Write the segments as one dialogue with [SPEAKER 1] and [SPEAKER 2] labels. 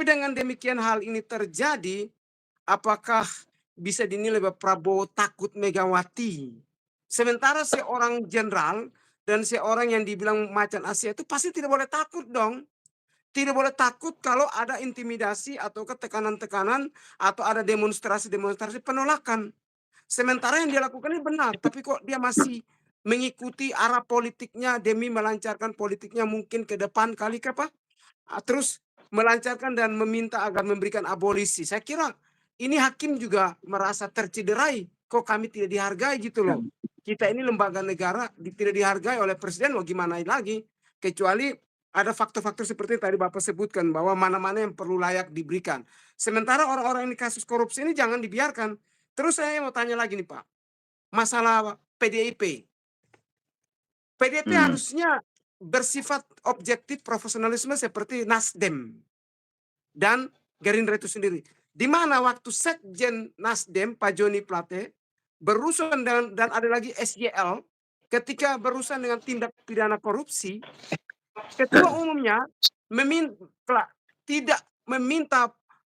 [SPEAKER 1] dengan demikian hal ini terjadi, apakah bisa dinilai bahwa Prabowo takut Megawati? Sementara seorang jenderal dan seorang yang dibilang macan Asia itu pasti tidak boleh takut dong. Tidak boleh takut kalau ada intimidasi atau tekanan-tekanan atau ada demonstrasi-demonstrasi penolakan. Sementara yang dia lakukan ini benar, tapi kok dia masih mengikuti arah politiknya demi melancarkan politiknya mungkin ke depan kali ke apa? Terus melancarkan dan meminta agar memberikan abolisi. Saya kira ini hakim juga merasa tercederai. Kok kami tidak dihargai gitu loh. Kita ini lembaga negara tidak dihargai oleh presiden, mau gimana lagi? Kecuali ada faktor-faktor seperti yang tadi Bapak sebutkan bahwa mana-mana yang perlu layak diberikan. Sementara orang-orang ini kasus korupsi ini jangan dibiarkan. Terus saya mau tanya lagi nih Pak, masalah PDIP. PDIP
[SPEAKER 2] Hmm.
[SPEAKER 1] harusnya bersifat objektif profesionalisme seperti Nasdem dan Gerindra itu sendiri. Di mana waktu Sekjen Nasdem Pak Joni Plate berurusan dan ada lagi SYL ketika berurusan dengan tindak pidana korupsi, ketua umumnya tidak meminta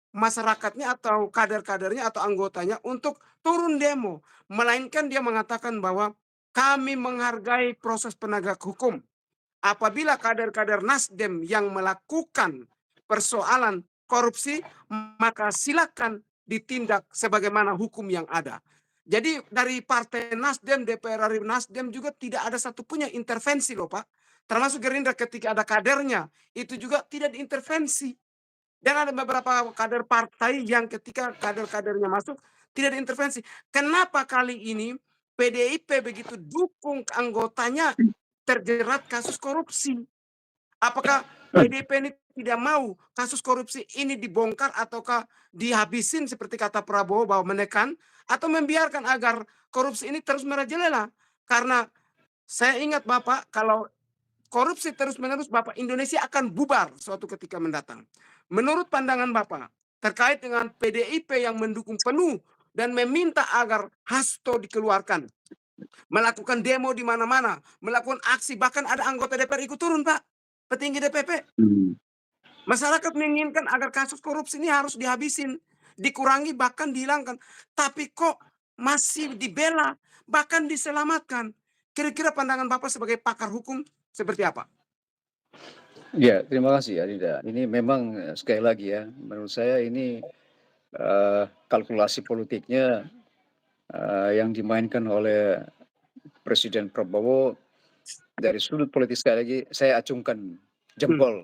[SPEAKER 1] masyarakatnya atau kader-kadernya atau anggotanya untuk turun demo, melainkan dia mengatakan bahwa kami menghargai proses penegak hukum. Apabila kader-kader Nasdem yang melakukan persoalan korupsi, maka silakan ditindak sebagaimana hukum yang ada. Jadi dari partai Nasdem, DPR RI Nasdem juga tidak ada satupun yang intervensi loh Pak. Termasuk Gerindra ketika ada kadernya, itu juga tidak diintervensi. Dan ada beberapa kader partai yang ketika kader-kadernya masuk, tidak diintervensi. Kenapa kali ini PDIP begitu dukung anggotanya terjerat kasus korupsi? Apakah PDIP ini tidak mau kasus korupsi ini dibongkar ataukah dihabisin seperti kata Prabowo bahwa menekan atau membiarkan agar korupsi ini terus merajalela? Karena saya ingat Bapak, kalau korupsi terus-menerus Bapak, Indonesia akan bubar suatu ketika mendatang. Menurut pandangan Bapak, terkait dengan PDIP yang mendukung penuh dan meminta agar Hasto dikeluarkan, melakukan demo di mana-mana, melakukan aksi, bahkan ada anggota DPR ikut turun, Pak, petinggi DPP.
[SPEAKER 2] Hmm.
[SPEAKER 1] Masyarakat menginginkan agar kasus korupsi ini harus dihabisin, dikurangi, bahkan dihilangkan. Tapi kok masih dibela, bahkan diselamatkan. Kira-kira pandangan Bapak sebagai pakar hukum seperti apa?
[SPEAKER 2] Ya, terima kasih Adinda. Ini memang sekali lagi ya, menurut saya ini kalkulasi politiknya yang dimainkan oleh Presiden Prabowo dari sudut politik, sekali lagi saya acungkan
[SPEAKER 1] Hmm.
[SPEAKER 2] jempol,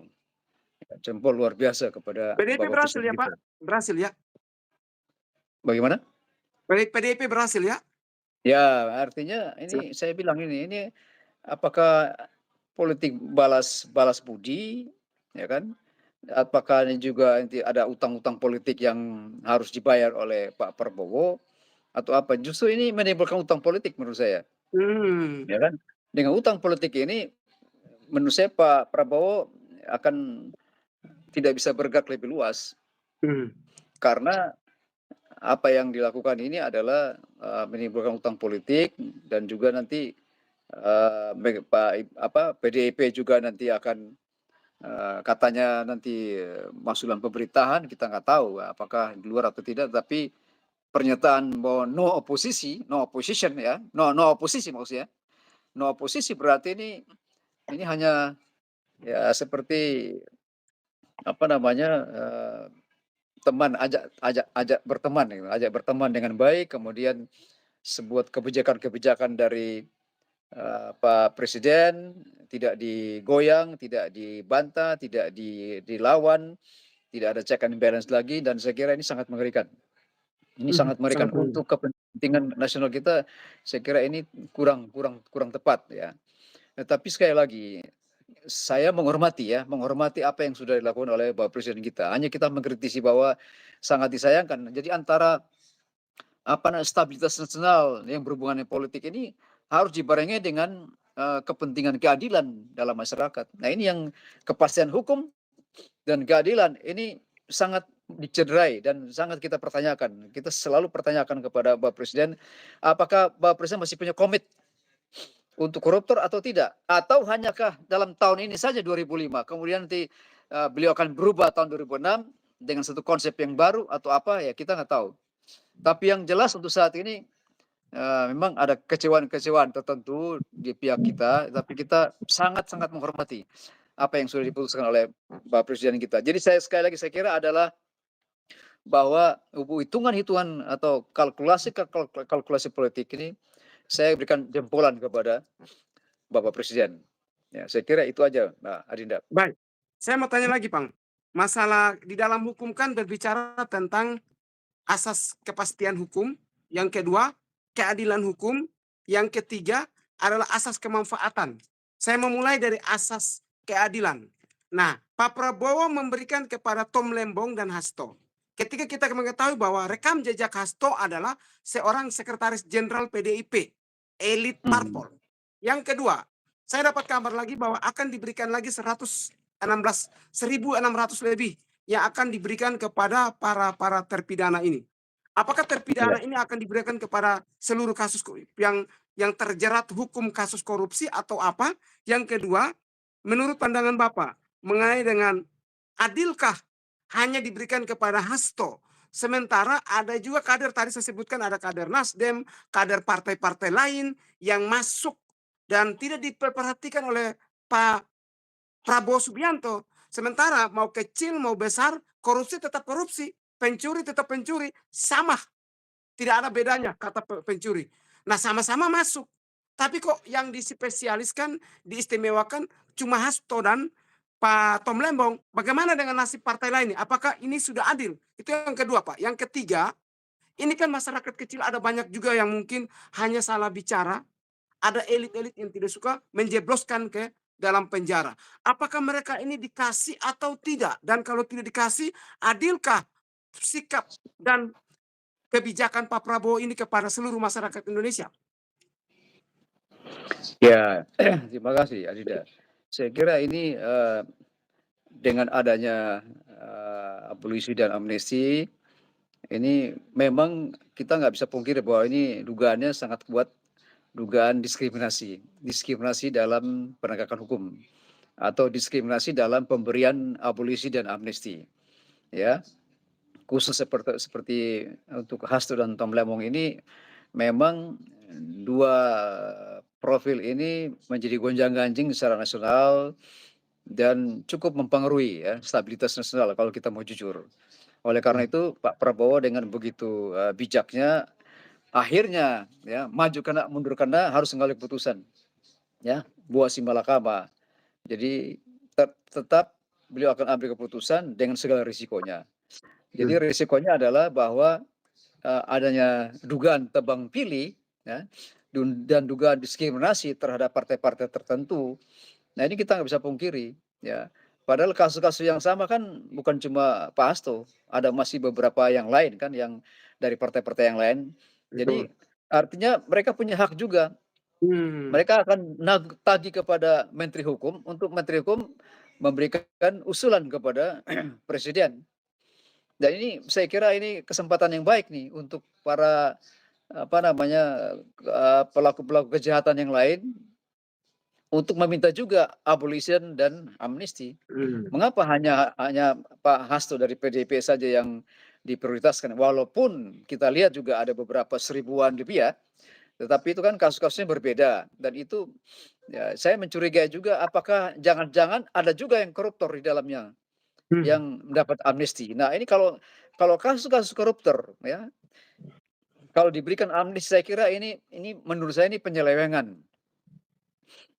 [SPEAKER 2] jempol luar biasa kepada
[SPEAKER 1] PDIP
[SPEAKER 2] Bapak
[SPEAKER 1] berhasil
[SPEAKER 2] Presiden
[SPEAKER 1] ya, Pak?
[SPEAKER 2] kita.
[SPEAKER 1] Berhasil ya?
[SPEAKER 2] Bagaimana?
[SPEAKER 1] PDIP berhasil ya?
[SPEAKER 2] Ya, artinya ini saya bilang ini apakah politik balas balas budi, ya kan? Apakah ini juga nanti ada utang-utang politik yang harus dibayar oleh Pak Prabowo atau apa? Justru ini menimbulkan utang politik menurut saya,
[SPEAKER 1] Hmm.
[SPEAKER 2] ya kan? Dengan utang politik ini menurut saya Pak Prabowo akan tidak bisa bergerak lebih luas
[SPEAKER 1] Hmm.
[SPEAKER 2] karena apa yang dilakukan ini adalah menimbulkan utang politik dan juga nanti PDIP juga nanti akan katanya nanti masuk dalam pemerintahan, kita nggak tahu apakah di luar atau tidak, tapi pernyataan bahwa no oposisi, no opposition ya, no oposisi maksudnya, no oposisi berarti ini hanya ya seperti apa namanya teman ajak ajak ajak berteman, gitu, ajak berteman dengan baik, kemudian sebuah kebijakan-kebijakan dari Pak Presiden tidak digoyang, tidak dibantah, tidak dilawan, tidak ada check and balance lagi, dan saya kira ini sangat mengerikan. Ini sangat mengerikan
[SPEAKER 1] Sangat baik.
[SPEAKER 2] untuk kepentingan nasional kita, saya kira ini kurang kurang kurang tepat ya. Tetapi sekali lagi, saya menghormati ya, menghormati apa yang sudah dilakukan oleh Bapak Presiden kita. Hanya kita mengkritisi bahwa sangat disayangkan. Jadi antara stabilitas nasional yang berhubungan dengan politik ini harus dibarengi dengan kepentingan keadilan dalam masyarakat. Nah, ini yang kepastian hukum dan keadilan ini sangat dicederai dan sangat kita pertanyakan. Kita selalu pertanyakan kepada Bapak Presiden, apakah Bapak Presiden masih punya komit untuk koruptor atau tidak? Atau hanyakah dalam tahun ini saja 2005, kemudian nanti beliau akan berubah tahun 2006, dengan satu konsep yang baru atau apa ya kita nggak tahu. Tapi yang jelas untuk saat ini, memang ada kecewaan-kecewaan tertentu di pihak kita, tapi kita sangat-sangat menghormati apa yang sudah diputuskan oleh Bapak Presiden kita. Jadi saya sekali lagi saya kira adalah bahwa hitungan-hitungan atau kalkulasi politik ini saya berikan jempolan kepada Bapak Presiden. Ya, saya kira itu aja, Mbak Adinda.
[SPEAKER 1] Baik, saya mau tanya lagi, Bang. Masalah di dalam hukum kan berbicara tentang asas kepastian hukum, yang kedua keadilan hukum, yang ketiga adalah asas kemanfaatan. Saya memulai dari asas keadilan. Nah, Pak Prabowo memberikan kepada Tom Lembong dan Hasto. Ketika kita mengetahui bahwa rekam jejak Hasto adalah seorang sekretaris jenderal PDIP, elit
[SPEAKER 2] Mhm.
[SPEAKER 1] parpol. Yang kedua, saya dapat kabar lagi bahwa akan diberikan lagi 1.600 lebih yang akan diberikan kepada para terpidana ini. Apakah
[SPEAKER 2] Iya.
[SPEAKER 1] terpidana ini akan diberikan kepada seluruh kasus yang terjerat hukum kasus korupsi atau apa? Yang kedua, menurut pandangan Bapak mengenai dengan adilkah hanya diberikan kepada Hasto, sementara ada juga kader tadi saya sebutkan ada kader Nasdem, kader partai-partai lain yang masuk dan tidak diperhatikan oleh Pak Prabowo Subianto. Sementara mau kecil mau besar, korupsi tetap korupsi, pencuri tetap pencuri, sama. Tidak ada bedanya kata pencuri. Nah, sama-sama masuk. Tapi kok yang dispesialiskan, diistimewakan cuma Hasto dan Pak Tom Lembong. Bagaimana dengan nasib partai lainnya? Apakah ini sudah adil? Itu yang kedua, Pak. Yang ketiga, ini kan masyarakat kecil ada banyak juga yang mungkin hanya salah bicara, ada elit-elit yang tidak suka menjebloskan ke dalam penjara. Apakah mereka ini dikasih atau tidak? Dan kalau tidak dikasih, adilkah sikap dan kebijakan Pak Prabowo ini kepada seluruh masyarakat Indonesia?
[SPEAKER 2] Ya, terima kasih Adinda. Saya kira ini, dengan adanya, abolisi dan amnesti, ini memang kita nggak bisa pungkiri bahwa ini dugaannya sangat kuat, dugaan diskriminasi. Diskriminasi dalam penegakan hukum, atau diskriminasi dalam pemberian abolisi dan amnesti, ya. Khusus seperti seperti untuk Hasto dan Tom Lembong ini, memang 2 profil ini menjadi gonjang-ganjing secara nasional dan cukup mempengaruhi ya stabilitas nasional kalau kita mau jujur. Oleh karena
[SPEAKER 1] Mhm,
[SPEAKER 2] itu Pak Prabowo dengan begitu, bijaknya akhirnya ya maju kena mundur kena harus mengambil keputusan ya, buah si malakama. Jadi tetap beliau akan ambil keputusan dengan segala risikonya. Jadi
[SPEAKER 1] mhm,
[SPEAKER 2] risikonya adalah bahwa, adanya dugaan tebang pilih ya, dan dugaan diskriminasi terhadap partai-partai tertentu. Nah, ini kita nggak bisa pungkiri, ya. Padahal kasus-kasus yang sama kan bukan cuma Pak Hasto, ada masih beberapa yang lain kan yang dari partai-partai yang lain.
[SPEAKER 1] betul.
[SPEAKER 2] Jadi artinya mereka punya hak juga.
[SPEAKER 1] Hmm,
[SPEAKER 2] Mereka akan tagih kepada Menteri Hukum untuk Menteri Hukum memberikan usulan kepada Presiden. Dan ini saya kira ini kesempatan yang baik nih untuk para, apa namanya, pelaku-pelaku kejahatan yang lain untuk meminta juga abolition dan amnesti.
[SPEAKER 1] hmm,
[SPEAKER 2] Mengapa hanya Pak Hasto dari PDIP saja yang diprioritaskan? Walaupun kita lihat juga ada beberapa seribuan lebih ya, tetapi itu kan kasus-kasusnya berbeda dan itu ya saya mencurigai juga apakah jangan-jangan ada juga yang koruptor di dalamnya
[SPEAKER 1] hmm,
[SPEAKER 2] yang mendapat amnesti. Nah, ini kalau kasus-kasus koruptor ya, kalau diberikan amnesti saya kira ini menurut saya ini penyelewengan.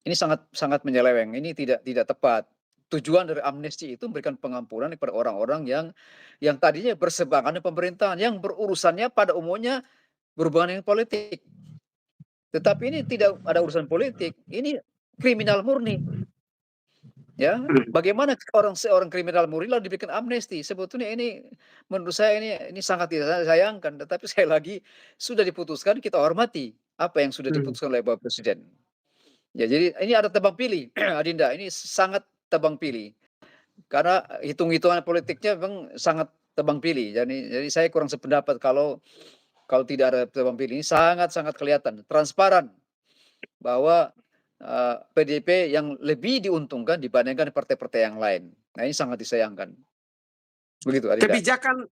[SPEAKER 2] Ini sangat sangat menyeleweng, ini tidak tepat. Tujuan dari amnesti itu memberikan pengampunan kepada orang-orang yang tadinya berseberangan dengan pemerintahan, yang berurusannya pada umumnya berhubungan dengan politik. Tetapi ini tidak ada urusan politik, ini kriminal murni, ya.
[SPEAKER 1] hmm,
[SPEAKER 2] Bagaimana seorang kriminal murni lalu diberikan amnesti? Sebetulnya ini menurut saya ini sangat tidak disayangkan, tetapi sekali lagi sudah diputuskan kita hormati apa yang sudah
[SPEAKER 1] hmm,
[SPEAKER 2] diputuskan oleh Bapak Presiden. Ya jadi ini ada tebang pilih, Adinda, ini sangat tebang pilih. Karena hitung-hitungan politiknya memang sangat tebang pilih. Jadi saya kurang sependapat kalau tidak ada tebang pilih, ini sangat-sangat kelihatan, transparan bahwa, PDIP yang lebih diuntungkan dibandingkan partai-partai yang lain. Nah ini sangat disayangkan. Begitu, Adinda?
[SPEAKER 1] Kebijakan